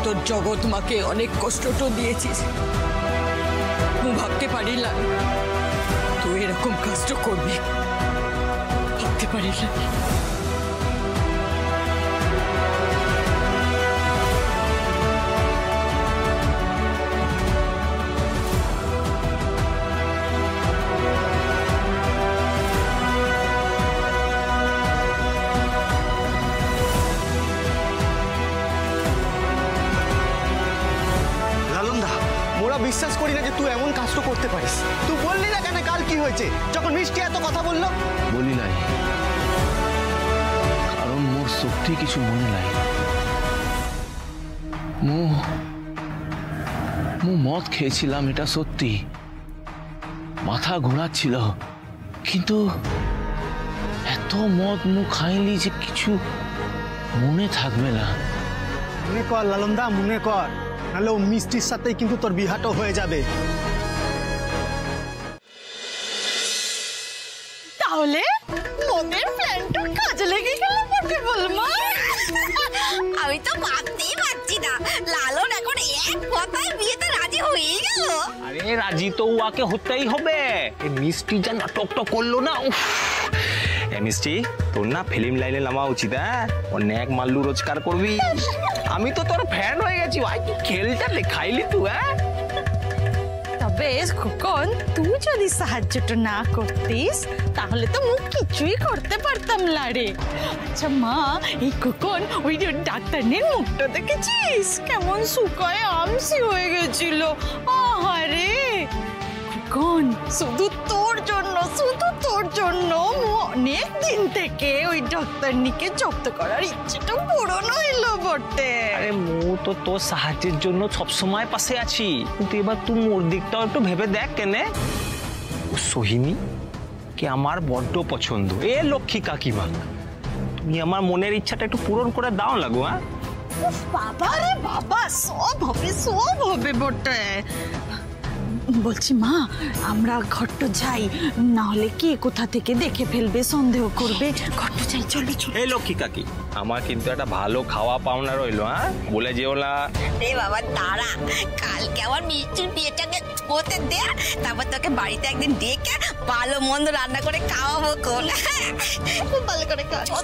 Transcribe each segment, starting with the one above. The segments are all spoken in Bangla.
তোর জগৎ মাকে অনেক কষ্ট তো দিয়েছিস, মু ভাবতে পারিলাম তুই এরকম কষ্ট করবি, ভাবতে পারিলাম। বিশ্বাস করি না যে তুই এমন কাজটা করতে পারিস। তুই বললি না কেন কাল কি হয়েছে যখন মিষ্টি এত কথা বললো? বলি নাই, কারণ মোর সত্যি কিছু মনে নাই। মু মদ খেয়েছিলাম, এটা সত্যি। মাথা ঘোরাচ্ছিল, কিন্তু এত মদ মু খাইলি যে কিছু মনে থাকবে না। মনে কর লালনদা, মনে কর, নাহলে ও মিষ্টির সাথেই কিন্তু তোর বিহাটা হয়ে যাবে। তাহলে ওদের প্ল্যানটা কাজে লেগে গেল বটে বলমা। আমি তো ভাবতেই পারছি না লালন এখন এক কথায় বিয়েতে রাজি হয়ে গেল। আরে রাজি তো ওকে হতেই হবে। এই মিষ্টি যা নাটকটা করলো না, মিষ্টি তোর না ফিল্ম লাইনে নামা উচিত। অনেক মাল্লু রোজগার করবি। আমি তো তোর ফ্যান হয়ে গেছি ভাই, তুই খেলটা লেখাইলি তুই। তবে খোকন, তুই যদি সাহায্যটা না করতিস তাহলে তো মুখ কিছুই করতে পারতাম লারে। আচ্ছা মা, এই খোকন ওই যে ডাক্তারনির মুখটা দেখেছিস কেমন শুকায় আমসি হয়ে গেছিল। আহারে খোকন, শুধু তোর জন্য অনেক দিন থেকে ওই ডাক্তারনিকে জব্দ করার ইচ্ছেটা পূরণ হইলো বটে। আরে মু তো তোর সাহায্যের জন্য সবসময় পাশে আছি, কিন্তু এবার তুই মোর দিকটাও একটু ভেবে দেখ। কেনে সোহিনী কে আমার বড্ড পছন্দ। এ লক্ষ্মী কাকিমা, তুমি আমার মনের ইচ্ছাটা একটু পূরণ করে দাও লাগো। বাবা রে বাবা, সব হবে বটে। বলছি মা, আমরা ঘট্ট যাই, না হলে কে কোথা থেকে দেখে ফেলবে, সন্দেহ করবে। ঘট্ট যাই, চলো চলো। এই লক্ষ্মী কাকি, আমার কিন্তু একটা ভালো খাওয়া পাওনা রইলো। বলে যেও না। রে বাবা দাঁড়া, কালকে আমার মিষ্টির বিয়েটাকে হতে দে, তারপর তোকে বাড়িতে একদিন ডেকে ভালো মন্দ রান্না করে খাওয়াবো। কোন খুব ভালো করে খাওয়া।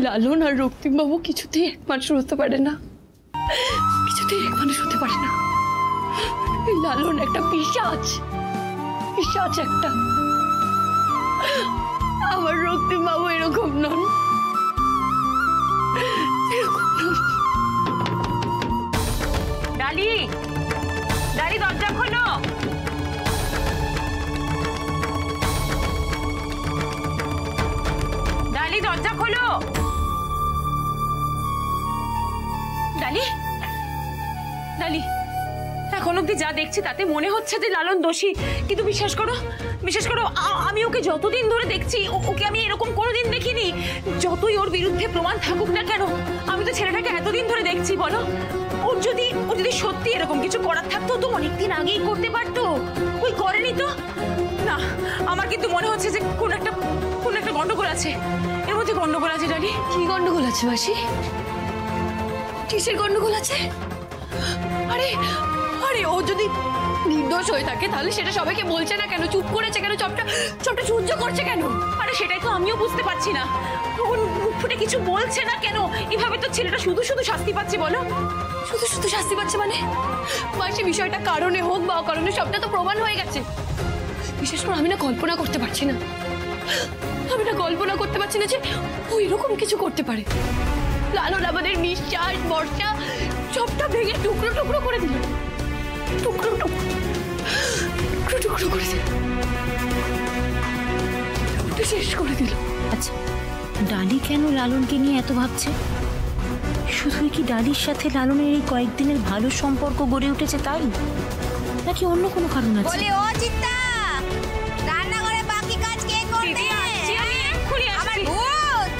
লালন আর রক্তিম বাবু কিছুতেই এক মানুষ হতে পারে না, কিছুতেই এক মানুষ হতে পারে না। লালন একটা পিশাচ একটা। আমার রক্তিম বাবু এরকম নন। ডালি দরজা খোলো। ডালি দরজা খোলো। ডালি, এখন অব্দি যা দেখছি তাতে মনে হচ্ছে যে লালন দোষী, কিন্তু বিশ্বাস করো আমি ওকে যতদিন ধরে দেখছি, ওকে আমি এরকম কোনোদিন দেখিনি। যতই ওর বিরুদ্ধে প্রমাণ থাকুক না কেন, আমি তো ছেলেটাকে এতদিন ধরে দেখছি। বলো, ও যদি সত্যি এরকম কিছু করার থাকতো তো অনেকদিন আগেই করতে পারতো। ওই করেনি তো। না, আমার কিন্তু মনে হচ্ছে যে কোন একটা গন্ডগোল আছে, এর মধ্যে গন্ডগোল আছে। ডালি, কি গন্ডগোল আছে মাসি? কিসের গন্ডগোল আছে? আরে ও যদি নির্দোষ হয়ে থাকে তাহলে সেটা সবাইকে বলছে না কেন? চুপ করেছে কেন? চপটা সহ্য করছে কেন? আরে সেটাই তো আমিও বুঝতে পারছি না। মুখ ফুটে কিছু বলছে না কেন? এভাবে তো ছেলেটা শুধু শাস্তি পাচ্ছে। বলো, শুধু শাস্তি পাচ্ছে মানে? মাসি, বিষয়টা কারণে হোক বা অকারণে সবটা তো প্রমাণ হয়ে গেছে। বিশেষ করে আমি না কল্পনা করতে পারছি না যে ও এরকম কিছু করতে পারে। লালন আমাদের নিঃশ্বাস বর্ষা সবটা ভেঙে টুকরো করে দিল। টুকরো করে দিল, শেষ করে দিল। আচ্ছা, ডালি কেন লালনকে নিয়ে এত ভাবছে? শুধুই কি ডালির সাথে লালনের এই কয়েকদিনের ভালো সম্পর্ক গড়ে উঠেছে তাই, নাকি অন্য কোনো কারণ আছে? রান্নাঘরে বাকি কাজ কে করবে? আমার ভূত।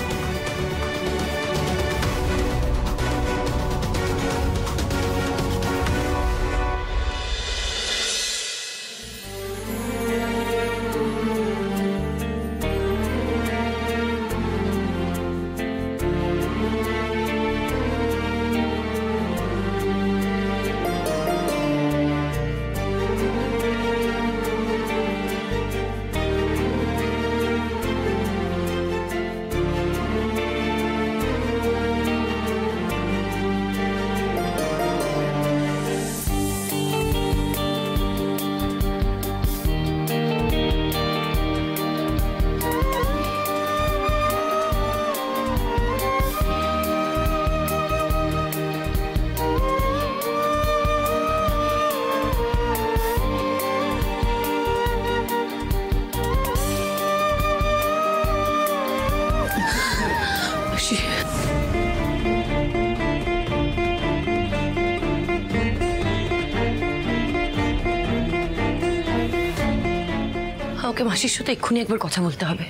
আমাকে মাসির সাথে এক্ষুনি একবার কথা বলতে হবে।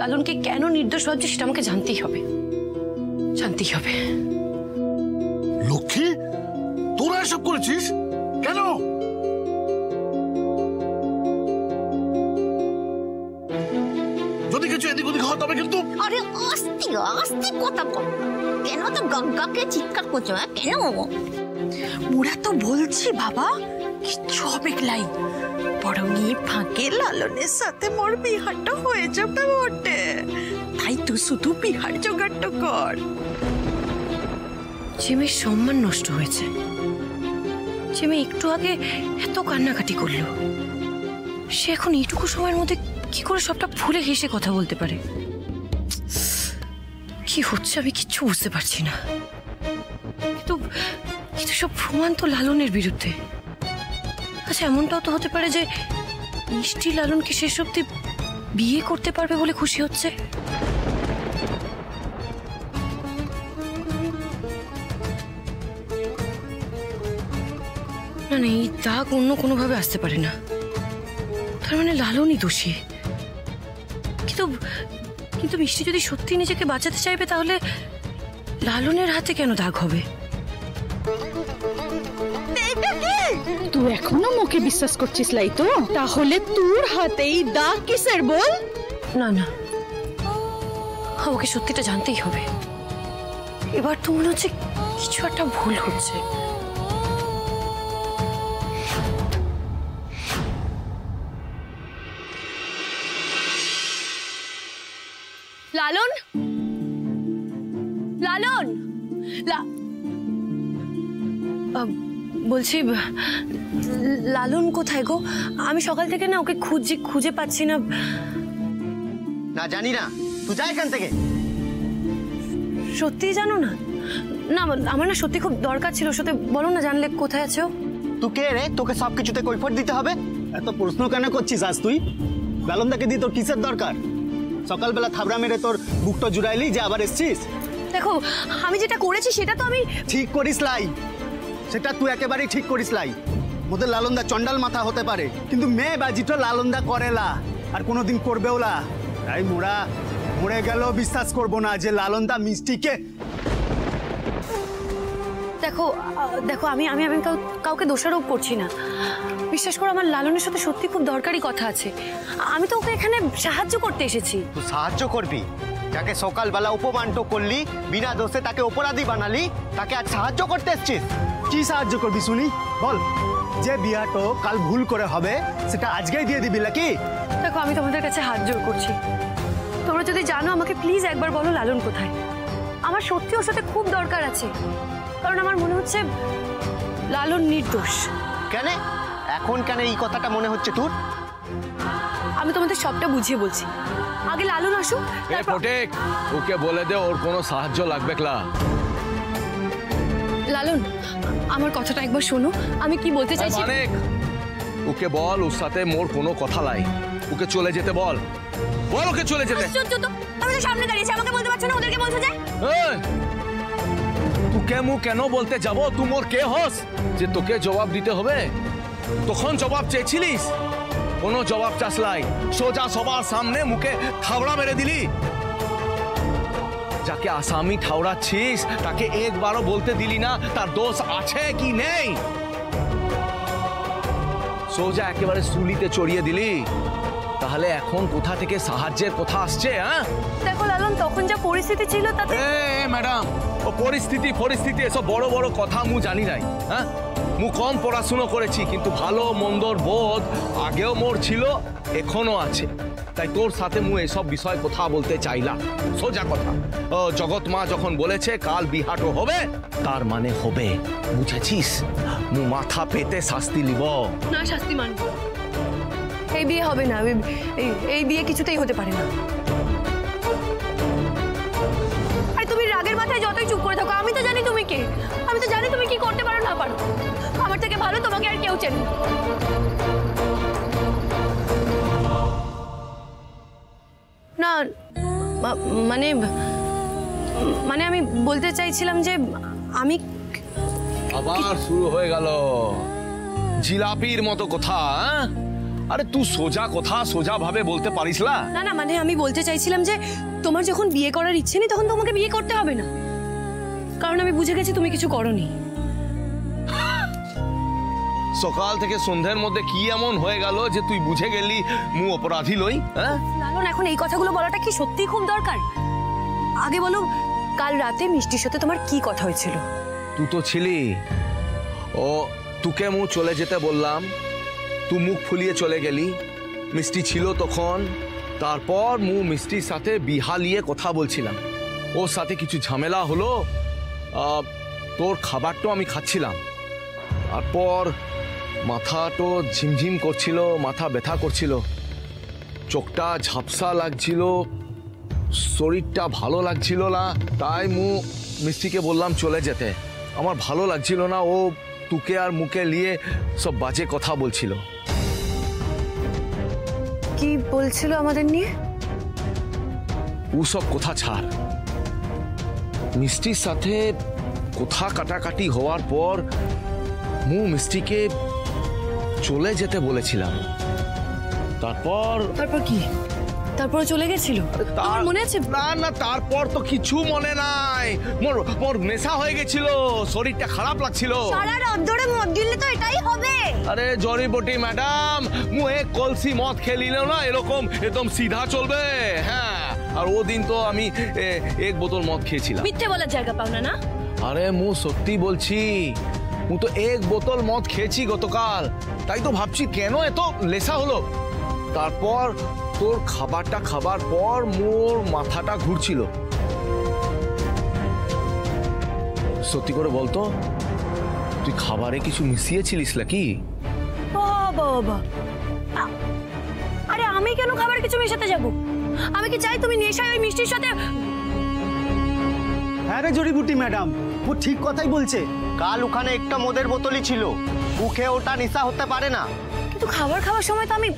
লালনকে কেন নির্দোষ ভাবছে সেটা আমাকে জানতেই হবে, জানতেই হবে। লক্ষ্মী, তোরা এসব করেছিস কেন? যদি কিছু এদিক ওদিক হয় তবে কিন্তু। আরে আস্তে আস্তে কথা বল, কেন তো গগ্গাকে চিৎকার করছো? কেন? মোরা তো বলছি বাবা কিচ্ছু হবে লাই, বরং এই ফাঁকে লালনের সাথে মোর বিহারটা হয়ে যাবে বটে। তাই তুই শুধু বিহার জোগাড়টা কর। যে মেয়ের সম্মান নষ্ট হয়েছে, যে মেয়ে একটু আগে এত কান্নাকাটি করলো, সে এখন এইটুকু সময়ের মধ্যে কি করে সবটা ভুলে হেসে কথা বলতে পারে? কি হচ্ছে আমি কিচ্ছু বুঝতে পারছি না। কিন্তু কিন্তু সব প্রমাণ তো লালনের বিরুদ্ধে। আচ্ছা, এমনটাও তো হতে পারে যে মিষ্টি লালনকে শেষ অবধি বিয়ে করতে পারবে বলে খুশি হচ্ছে। না না, এই দাগ অন্য কোনোভাবে আসতে পারে না। তার মানে লালনই দোষী। কিন্তু কিন্তু মিষ্টি যদি সত্যি নিজেকে বাঁচাতে চাইবে তাহলে লালনের হাতে কেন দাগ হবে? তুই এখনো মুখে বিশ্বাস করছিস লাই? তো তাহলে তোর হাতেই দাগ কিসের বল? না না, আমাকে সত্যিটা জানতেই হবে। এবার তো মনে হচ্ছে কিছু একটা ভুল হচ্ছে। লালন, লালন, বলছি লালন কোথায় গো? আমি সকাল থেকে না ওকে খুঁজে পাচ্ছি না। না জানি না, তুই যা এখান থেকে। সত্যি জানো না? না আমার না সত্যি খুব দরকার ছিল, সাথে বলো না জানলে কোথায় আছো। তুই কে রে? তোকে সবকিছুতে কৈফিয়ত দিতে হবে? এত প্রশ্ন কেন করছিস আজ তুই? লালনদাকে দিয়ে তোর কিসের দরকার? সকালবেলা থাবড়া মেরে তোর বুকটা জুড়াইলি যে আবার এসছিস। দেখো, আমি যেটা করেছি সেটা তো আমি ঠিক করিস লাই, সেটা তুই একেবারেই ঠিক করিস লাই। মোদের লালনদা চন্ডাল মাথা হতে পারে, কিন্তু মেয়ে বাজিটা লালনদা করেলা আর কোনোদিন করবেও না। তাই মোরা মরে গেলেও বিশ্বাস করবো না যে লালনদা মিষ্টিকে। দেখো দেখো আমি আমি আমি কাউকে দোষারোপ করছি না। বিশ্বাস করো, আমার লালনের সাথে সত্যি খুব দরকারি কথা আছে। আমি তো ওকে এখানে সাহায্য করতে এসেছি। তুই সাহায্য করবি? যাকে সকালবেলা অপমান করলি, বিনা দোষে তাকে অপরাধী বানালি, তাকে আজ সাহায্য করতে এসছিস? কি সাহায্য করবি শুনি বল? যে বিয়াটো কাল ভুল করে হবে সেটা আজকেই দিয়ে দিবি নাকি? দেখো, আমি তোমাদের কাছে হাত জোড় করছি, তোমরা যদি জানো আমাকে প্লিজ একবার বলো লালন কোথায়। আমার সত্যি ওর সাথে খুব দরকার আছে, কারণ আমার মনে হচ্ছে লালন নির্দোষ। কেন এখন কেন এই কথাটা মনে হচ্ছে তোর? আমি তোমাদের সবটা বুঝিয়ে বলছি, আগে লালন আসুক। ফটেক, ওকে বলে দে ওর কোনো সাহায্য লাগবে না। লালন, আমার কথাটা একবার শোনো, আমি কি বলতে চাইছি। মানিক, ওকে বল ওর সাথে মোর কোনো কথা নাই, ওকে চলে যেতে বল। বল ওকে চলে যেতে। আমি তো সামনে দাঁড়িয়েছি, আমাকে বলতে পারছো না, ওদেরকে বলছো যে? তোকে মু কেন বলতে যাব? তুই মোর কে হস যে তোকে জবাব দিতে হবে? তখন জবাব চেয়েছিলিস, কোনো জবাব চাসলাই, সোজা সবার সামনে মুখে থাবড়া মেরে দিলি। যাকে আসামি ঠাউরাচ্ছিস তাকে একবারও বলতে দিলি না তার দোষ আছে কি নেই। সোজা একেবারে সুলিতে চড়িয়ে দিলি। তাহলে এখন কোথা থেকে সাহায্যের কথা আসছে? হ্যাঁ দেখো লালন, তখন যা পরিস্থিতি ছিল তাতে। ম্যাডাম, ও পরিস্থিতি এসব বড় বড় কথা মু জানি নাই। হ্যাঁ, মু কম পড়াশুনো করেছি, কিন্তু ভালো মন্দর বোধ আগেও মোর ছিল, এখনো আছে। তাই তোর সাথে মু এসব বিষয় কথা বলতে চাইলাম। সোজা কথা, জগৎ মা যখন বলেছে কাল বিহাটো হবে, তার মানে হবে, বুঝেছিস? মু মাথা পেতে শাস্তি লিব না। শাস্তি মানব, এই বিয়ে হবে না। এই বিয়ে কিছুতেই হতে পারে না। আরে তুমি রাগের মাথায় যতই চুপ করে থাকো, আমি তো জানি তুমি কে, আমি তো জানি তুমি কি করতে পারো না পারো। আমার থেকে ভালো তোমাকে আর কেউ চেনে না। মানে মানে আমি বলতে চাইছিলাম যে আমি। আবার শুরু হয়ে গেল জিলাপির মতো কথা। আরে তুই সোজা কথা সোজা ভাবে বলতে পারিস না? না না, মানে আমি বলতে চাইছিলাম যে তোমার যখন বিয়ে করার ইচ্ছে নেই তখন তোমাকে বিয়ে করতে হবে না, কারণ আমি বুঝে গেছি তুমি কিছু করোনি। সকাল থেকে সন্ধ্যার মধ্যে কি এমন হয়ে গেল যে তুই বুঝে গেলি মু অপরাধী লই? হ্যাঁ লালন, এখন এই কথাগুলো বলাটা কি সত্যি খুব দরকার? আগে বলো, কাল রাতে মিষ্টির সাথে তোমার কি কথা হয়েছিল? তুই তো ছিলি, ও তোকে মু চলে যেতে বললাম, তুই মুখ ফুলিয়ে চলে গেলি। মিষ্টি ছিল তখন। তারপর মু মিষ্টির সাথে বিহা নিয়ে কথা বলছিলাম, ওর সাথে কিছু ঝামেলা হলো। তোর খাবারটা আমি খাচ্ছিলাম, তারপর মাথাটা ঝিমঝিম করছিল, মাথা ব্যথা করছিল, চোখটা ঝাপসা লাগছিল, শরীরটা ভালো লাগছিল না। তাই মু মিষ্টিকে বললাম চলে যেতে। আমার ভালো লাগছিল না, ও তুকে আর মুখে নিয়ে সব বাজে কথা বলছিল। কি বলছিল আমাদের নিয়ে? ও সব কথা ছাড়। মিষ্টির সাথে কথা কাটাকাটি হওয়ার পর মু মিষ্টিকে চলে যেতে বলেছিলাম। তারপর কি? তারপর চলে গেছিল? আমার মনে আছে? না না, তারপর তো কিছু মনে নাই। মোর নেশা হয়ে গেছিল, শরীরটা খারাপ লাগছিল। সারা রাত ধরে মদ গিললে তো এটাই হবে। আরে জড়িবটি ম্যাডাম, মু এক কলসি মদ খেলিলেও না এরকম একদম সিধা চলবে। হ্যাঁ, আর ও দিন তো আমি এক বোতল মদ খেয়েছিলাম। মিথ্যে বলার জায়গা পাও না? না আরে মু সত্যি বলছি, মু তো এক বোতল মদ খেয়েছি গতকাল। তাই তো ভাবছি কেন এত নেশা হলো। তারপর তোর খাবারটা খাবার পর মোর মাথাটা ঘুরছিল। সত্যি করে বলতো, তুই খাবারে কিছু মিশিয়েছিলিস নাকি? বাবা, আরে আমি কেন খাবারে কিছু মেশাতে যাব? আমি কি চাই তুমি নেশায় ওই মিষ্টির সাথে? হ্যাঁ রে জড়িবুটি ম্যাডাম, ও ঠিক কথাই বলছে। কাল ওখানে একটা মদের বোতলই ছিল, মুখে ওটা নেশা হতে পারে না। কিন্তু খাবার খাওয়ার সময় তো আমি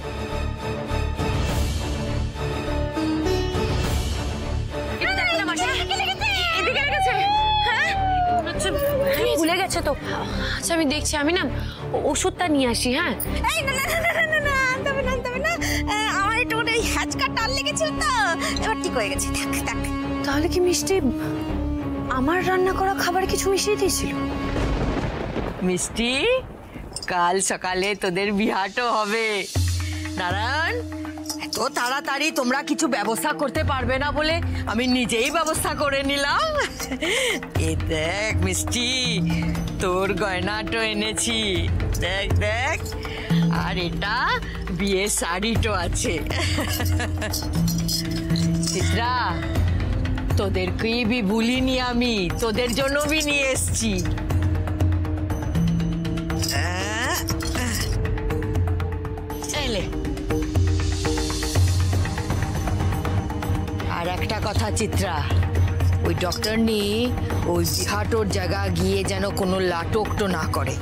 ভুলে গেছে তো। আচ্ছা আমি দেখছি, আমি না ওষুধটা নিয়ে আসি। হ্যাঁ আমার একটু হ্যাচকা টান লেগেছিল তো, এবার ঠিক হয়ে গেছে। তাহলে কি মিষ্টি আমার রান্না করা খাবার কিছু মিশিয়ে দিয়েছিল? মিষ্টি, কাল সকালে তোদের বিহাটো হবে। নারায়ণ, এত তাড়াতাড়ি তোমরা কিছু ব্যবস্থা করতে পারবে না বলে আমি নিজেই ব্যবস্থা করে নিলাম। এ দেখ মিষ্টি, তোর গয়নাটো এনেছি, দেখ দেখ। আর এটা বিয়ের শাড়িটো আছে। চিত্রা, তোদেরকেই বি ভুলিনি আমি, তোদের জন্য বি নিয়ে এসছি। আর একটা কথা চিত্রা, ওই ডক্টর নি ওই বিহাটোর জায়গা গিয়ে যেন কোনো লাটকটো না করে।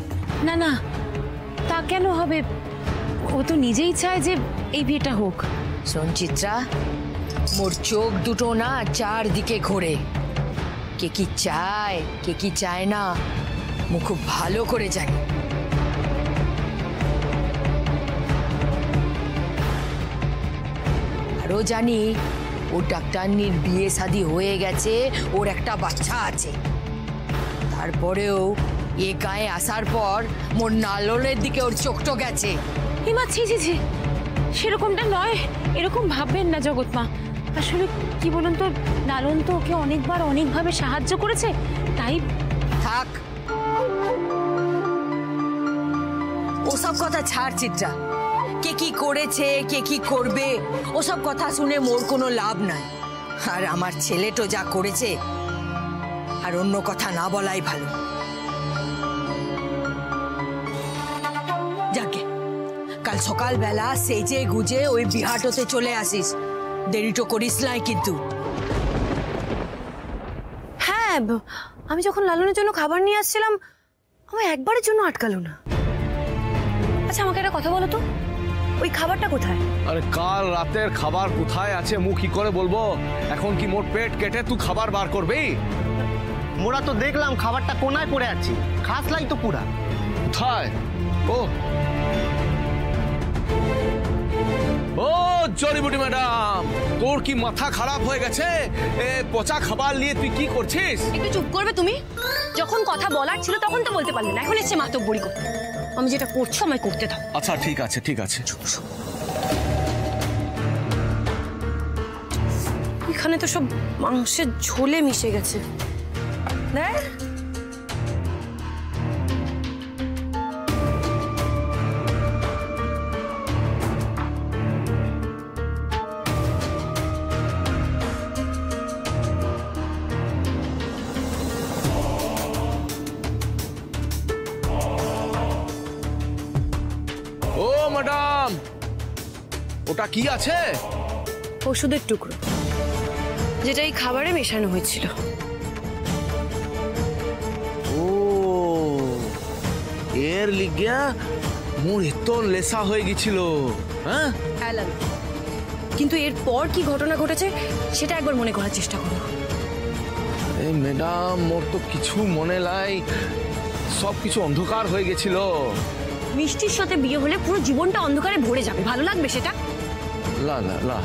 না না, তা কেন হবে? ও তো নিজেই চায় যে এই বিয়েটা হোক। শোন চিত্রা, মোর চোখ দুটো না চারদিকে ঘোরে। কে কি চায় কে কি চায় না মু খুব ভালো করে জানি। আরো জানি ওর ডাক্তারনির বিয়ে শাদী হয়ে গেছে, ওর একটা বাচ্চা আছে। তারপরেও এ গায়ে আসার পর মোর নালনের দিকে ওর চোখটো গেছে। হিমা, ছি ছি ছি, সেরকমটা নয়, এরকম ভাববেন না জগৎ মা। আসলে কি বলুন তো, লালন তো ওকে অনেকবার অনেকভাবে সাহায্য করেছে, তাই। থাক, ওসব কথা ছাড় চিত্রা। কে কি করেছে কে কি করবে ওসব কথা শুনে মোর কোনো লাভ নাই। আর আমার ছেলেটো যা করেছে, আর অন্য কথা না বলাই ভালো। যাকে কাল সকালবেলা সেজে গুজে ওই বিহাটোতে চলে আসিস, দেরিটো করিস নাই কিন্তু। হ্যাঁ, আমি যখন লালনের জন্য খাবার নিয়ে আসছিলাম, আমার একবারের জন্য আটকালো না। আচ্ছা আমাকে একটা কথা বলো তো, ওই খাবারটা কোথায়? আরে কাল রাতের খাবার কোথায় আছে মু কি করে বলবো? এখন কি মোর পেট কেটে তুই খাবার বার করবি? মোরা তো দেখলাম খাবারটা কোনায় পড়ে আছে, খাসলাই তো পুরা। কোথায়? ও জড়িবুটি ম্যাডাম, তোর কি মাথা খারাপ হয়ে গেছে? এ পচা খাবার নিয়ে তুই কি করছিস? একটু চুপ করবে তুমি? যখন কথা বলার ছিল তখন তো বলতে পারলে না, এখন এসে মাতব্বরি করতে। আমি যেটা করছো আমায় করতে দাও। আচ্ছা ঠিক আছে ঠিক আছে। এখানে তো সব মাংসের ঝোলে মিশে গেছে। দেখ ও ম্যাডাম, ওটা কি আছে? ওষুধের টুকরো, যেটা এই খাবারে মেশানো হয়েছিল। ও এর লিগিয়া মোর এত লেসা হয়ে গেছিল। হ্যাঁ অ্যালান, কিন্তু এরপর কি ঘটনা ঘটেছে সেটা একবার মনে করার চেষ্টা করো। এই ম্যাডাম, মোর তো কিছু মনে নাই, সব কিছু অন্ধকার হয়ে গেছিল। মিষ্টির সাথে বিয়ে হলে পুরো জীবনটা অন্ধকারে ভরে যাবে, ভালো লাগবে সেটা? লা লা লা,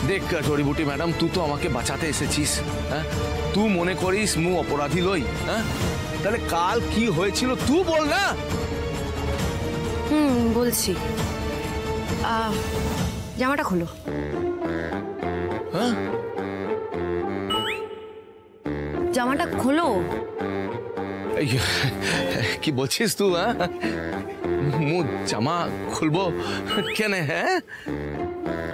দেখ জড়িবুটি ম্যাডাম, তুই তো আমাকে বাঁচাতে এসেছিস। হ্যাঁ, তুই মনে করিস মু অপরাধী লই? হ্যাঁ, তাহলে কাল কি হয়েছিল তুই বল না। বলছি, জামাটা খোলো। হ্যাঁ, জামাটা খোলো। কি বলছিস তুই? হ্যাঁ, মু জামা খুলবো কেন? হ্যাঁ,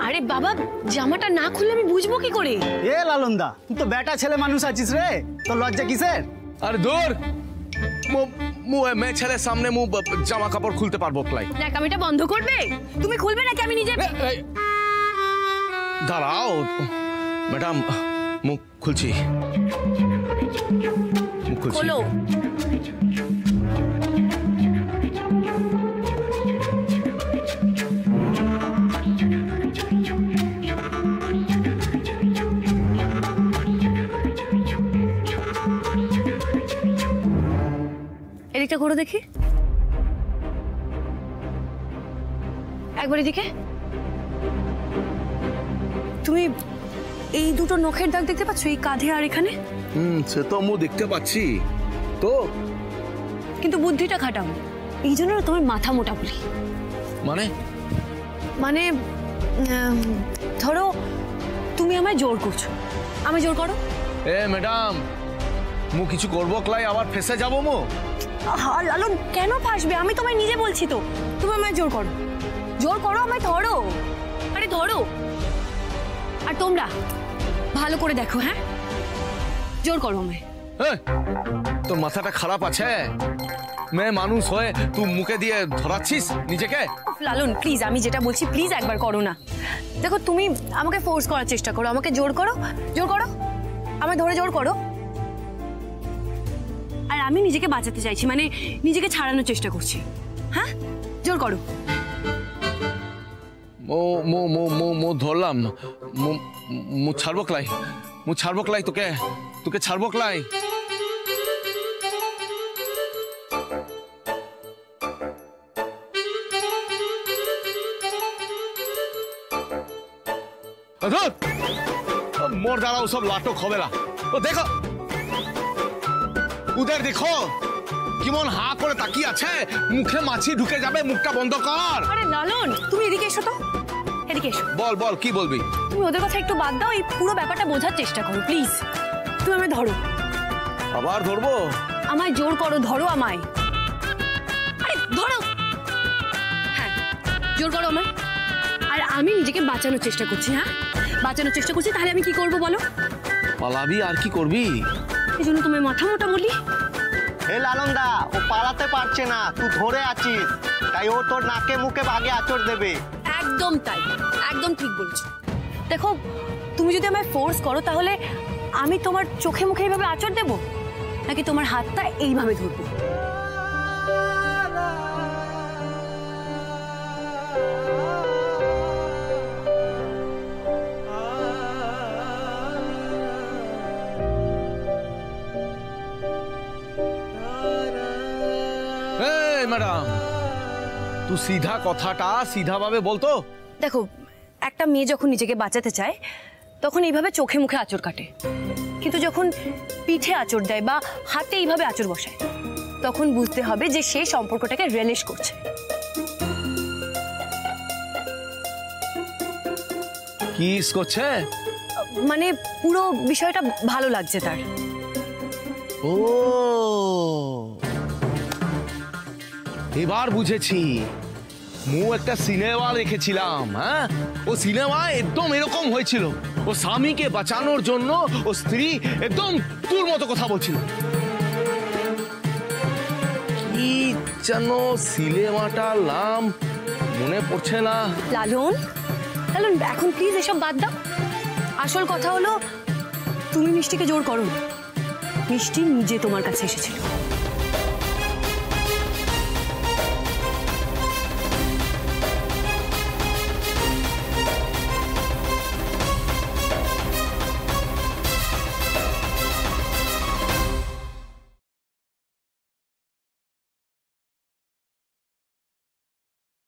আরে বাবা, জামাটা না খুললে আমি বুঝবো কি করে? এ লালনদা, তুই তো বেটা ছেলে মানুষ আছিস রে, তোর লজ্জা কিসের? আরে দূর, মেয়ে ছেলের সামনে মু জামা কাপড় খুলতে পারবো প্লাই? দেখ, আমি এটা বন্ধ করবে? তুমি খুলবে নাকি আমি নিজে? দাঁড়াও ম্যাডাম, মুখ খুলছি, মুখ খুলছি। খোলো। এদিকটা ঘোরো দেখি, একবার এদিকে। তুমি এই দুটো নখের দাগ দেখতে পাচ্ছ, এই কাঁধে আর এখানে? সে তো মু দেখতে পাচ্ছি তো, কিন্তু বুদ্ধিটা খাটাও, এই জন্য তোমার মাথা মোটা বলি। মানে মানে ধরো তুমি আমায় জোর করছো, আমি জোর করো। এ ম্যাডাম, মু কিছু করবো ক্লাই, আবার ফেসে যাবো মু? লালন, কেন ফাঁসবে? আমি তোমায় নিজে বলছি তো, তুমি আমায় জোর করো, জোর করো, আমায় ধরো। আরে ধরো। আর তোমরা ভালো করে দেখো, হ্যাঁ, জোর করো আমায়। তোর মাথাটা খারাপ আছে? মেয়ে মানুষ হয়ে তুই মুখে দিয়ে ধরাচ্ছিস নিজেকে? লালন প্লিজ, আমি যেটা বলছি প্লিজ একবার করো না। দেখো, তুমি আমাকে ফোর্স করার চেষ্টা করো, আমাকে জোর করো, জোর করো, আমায় ধরে জোর করো। আর আমি নিজেকে বাঁচাতে চাইছি, মানে নিজেকে ছাড়ানোর চেষ্টা করছি। হ্যাঁ, জোর করো। মো ধরলাম, মু ছাড়বো ক্লাই, মু ছাড়বো ক্লাই, তোকে তোকে ছাড়বো ক্লাই। মোর দ্বারা সব লাটক হবে না। ও দেখো, উদের দেখো কেমন হা করে তাকিয়ে আছে, মুখে মাছি ঢুকে যাবে, মুখটা বন্ধ কর। আরে লালন, তুমি এদিকে এসো তো, এদিকে এসো। বল বল, কি বলবি? তুমি ওদের কথা একটু বাদ দাও, এই পুরো ব্যাপারটা বোঝার চেষ্টা করো প্লিজ। তুমি আমায় ধরো। আবার ধরবো? আমায় জোর করো, ধরো আমায়। আরে ধরো, হ্যাঁ জোর করো আমায়। আর আমি নিজেকে বাঁচানোর চেষ্টা করছি, হ্যাঁ বাঁচানোর চেষ্টা করছি। তাহলে আমি কি করবো বলো? পালাবি, আর কি করবি? এই জন্য তুমি মাথা মোটা বলি। হে লালনদা, ও পালাতে পারছে না, তুই ধরে আছিস, তাই ও তোর নাকে মুখে বাগে আঁচড় দেবে। একদম তাই, একদম ঠিক বলছো। দেখো, তুমি যদি আমায় ফোর্স করো তাহলে আমি তোমার চোখে মুখে এইভাবে আঁচড় দেবো, নাকি তোমার হাতটা এইভাবে ধরবো? ম্যাডাম, তুই সিধা কথাটা সিধা ভাবে বলতো। দেখো, একটা মেয়ে যখন নিজেকে বাঁচাতে চায় তখন এইভাবে চোখে মুখে আঁচড় কাটে, কিন্তু যখন পিঠে আঁচড় দেয় বা হাতে এইভাবে আঁচড় বসায় তখন বুঝতে হবে যে সেই সম্পর্কটাকে রিলিশ করছে। কিস করছে? মানে পুরো বিষয়টা ভালো লাগছে তার। ও এবার বুঝেছি, মু একটা সিনেমা দেখেছিলাম। হ্যাঁ, ও সিনেমা একদম এরকম হয়েছিল, ও স্বামীকে বাঁচানোর জন্য ও স্ত্রী একদম তোর মতো কথা বলছিল। কি যেন সিনেমাটার নাম মনে পড়ছে না। লালন, লালন এখন প্লিজ এসব বাদ দাও। আসল কথা হলো তুমি মিষ্টিকে জোর করো, মিষ্টি নিজে তোমার কাছে এসেছিল।